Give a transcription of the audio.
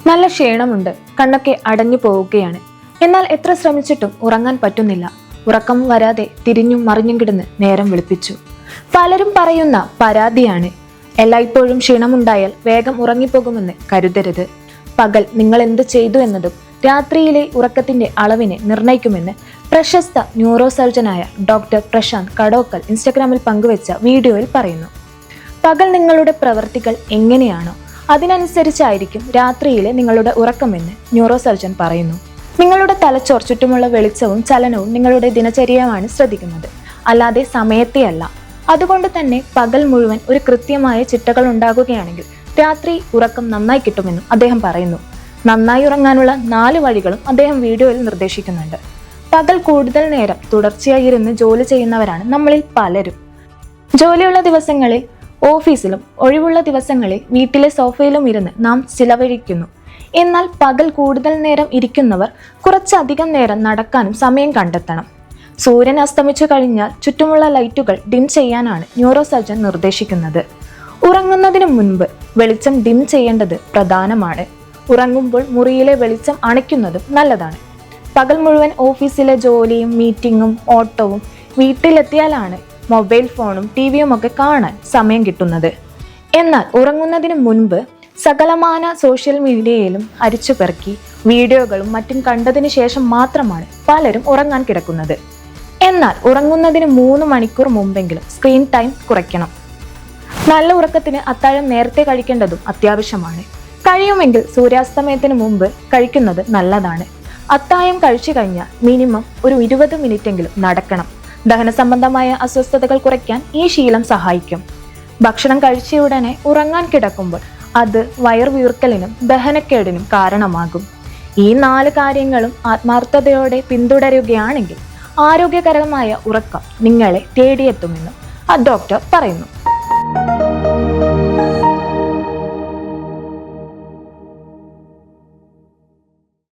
നല്ല ക്ഷീണമുണ്ട്, കണ്ണൊക്കെ അടഞ്ഞു പോവുകയാണ്. എന്നാൽ എത്ര ശ്രമിച്ചിട്ടും ഉറങ്ങാൻ പറ്റുന്നില്ല. ഉറക്കം വരാതെ തിരിഞ്ഞും മറിഞ്ഞും കിടന്ന് നേരം വെളുപ്പിച്ചു. പലരും പറയുന്ന പരാതിയാണ്, എല്ലായ്പ്പോഴും ക്ഷീണമുണ്ടായാൽ വേഗം ഉറങ്ങിപ്പോകുമെന്ന് കരുതരുത്. പകൽ നിങ്ങൾ എന്ത് ചെയ്തു എന്നതും രാത്രിയിലെ ഉറക്കത്തിന്റെ അളവിനെ നിർണ്ണയിക്കുമെന്ന് പ്രശസ്ത ന്യൂറോ സർജനായ ഡോക്ടർ പ്രശാന്ത് കടോക്കൽ ഇൻസ്റ്റഗ്രാമിൽ പങ്കുവെച്ച വീഡിയോയിൽ പറയുന്നു. പകൽ നിങ്ങളുടെ പ്രവൃത്തികൾ എങ്ങനെയാണോ അതിനനുസരിച്ചായിരിക്കും രാത്രിയിലെ നിങ്ങളുടെ ഉറക്കമെന്ന് ന്യൂറോ സർജൻ പറയുന്നു. നിങ്ങളുടെ തലച്ചോർ ചുറ്റുമുള്ള വെളിച്ചവും ചലനവും നിങ്ങളുടെ ദിനചര്യമാണ് ശ്രദ്ധിക്കുന്നത്, അല്ലാതെ സമയത്തെയല്ല. അതുകൊണ്ട് തന്നെ പകൽ മുഴുവൻ ഒരു കൃത്യമായ ചിട്ടകൾ ഉണ്ടാകുകയാണെങ്കിൽ രാത്രി ഉറക്കം നന്നായി കിട്ടുമെന്നും അദ്ദേഹം പറയുന്നു. നന്നായി ഉറങ്ങാനുള്ള 4 വഴികളും അദ്ദേഹം വീഡിയോയിൽ നിർദ്ദേശിക്കുന്നുണ്ട്. പകൽ കൂടുതൽ നേരം തുടർച്ചയായി ഇരുന്ന് ജോലി ചെയ്യുന്നവരാണ് നമ്മളിൽ പലരും. ജോലിയുള്ള ദിവസങ്ങളിൽ ഓഫീസിലും ഒഴിവുള്ള ദിവസങ്ങളിൽ വീട്ടിലെ സോഫയിലും ഇരുന്ന് നാം ചിലവഴിക്കുന്നു. എന്നാൽ പകൽ കൂടുതൽ നേരം ഇരിക്കുന്നവർ കുറച്ചധികം നേരം നടക്കാനും സമയം കണ്ടെത്തണം. സൂര്യൻ അസ്തമിച്ചു കഴിഞ്ഞാൽ ചുറ്റുമുള്ള ലൈറ്റുകൾ ഡിം ചെയ്യാനാണ് ന്യൂറോ സർജൻ നിർദ്ദേശിക്കുന്നത്. ഉറങ്ങുന്നതിന് മുൻപ് വെളിച്ചം ഡിം ചെയ്യേണ്ടത് പ്രധാനമാണ്. ഉറങ്ങുമ്പോൾ മുറിയിലെ വെളിച്ചം അണയ്ക്കുന്നതും നല്ലതാണ്. പകൽ മുഴുവൻ ഓഫീസിലെ ജോലിയും മീറ്റിങ്ങും ഓട്ടവും വീട്ടിലെത്തിയാലാണ് മൊബൈൽ ഫോണും ടിവിയും ഒക്കെ കാണാൻ സമയം കിട്ടുന്നത്. എന്നാൽ ഉറങ്ങുന്നതിന് മുൻപ് സകലമാന സോഷ്യൽ മീഡിയയിലും അരിച്ചുപെറുക്കി വീഡിയോകളും മറ്റും കണ്ടതിന് ശേഷം മാത്രമാണ് പലരും ഉറങ്ങാൻ കിടക്കുന്നത്. എന്നാൽ ഉറങ്ങുന്നതിന് 3 മണിക്കൂർ മുമ്പെങ്കിലും സ്ക്രീൻ ടൈം കുറയ്ക്കണം. നല്ല ഉറക്കത്തിന് അത്താഴം നേരത്തെ കഴിക്കേണ്ടതും അത്യാവശ്യമാണ്. കഴിയുമെങ്കിൽ സൂര്യാസ്തമയത്തിന് മുമ്പ് കഴിക്കുന്നത് നല്ലതാണ്. അത്താഴം കഴിച്ചു കഴിഞ്ഞാൽ മിനിമം ഒരു 20 മിനിറ്റെങ്കിലും നടക്കണം. ദഹന സംബന്ധമായ അസ്വസ്ഥതകൾ കുറയ്ക്കാൻ ഈ ശീലം സഹായിക്കും. ഭക്ഷണം കഴിച്ചയുടനെ ഉറങ്ങാൻ കിടക്കുമ്പോൾ അത് വയർവീർക്കലിനും ദഹനക്കേടിനും കാരണമാകും. ഈ 4 കാര്യങ്ങളും ആത്മാർത്ഥതയോടെ പിന്തുടരുകയാണെങ്കിൽ ആരോഗ്യകരമായ ഉറക്കം നിങ്ങളെ തേടിയെത്തുമെന്നും ഡോക്ടർ പറയുന്നു.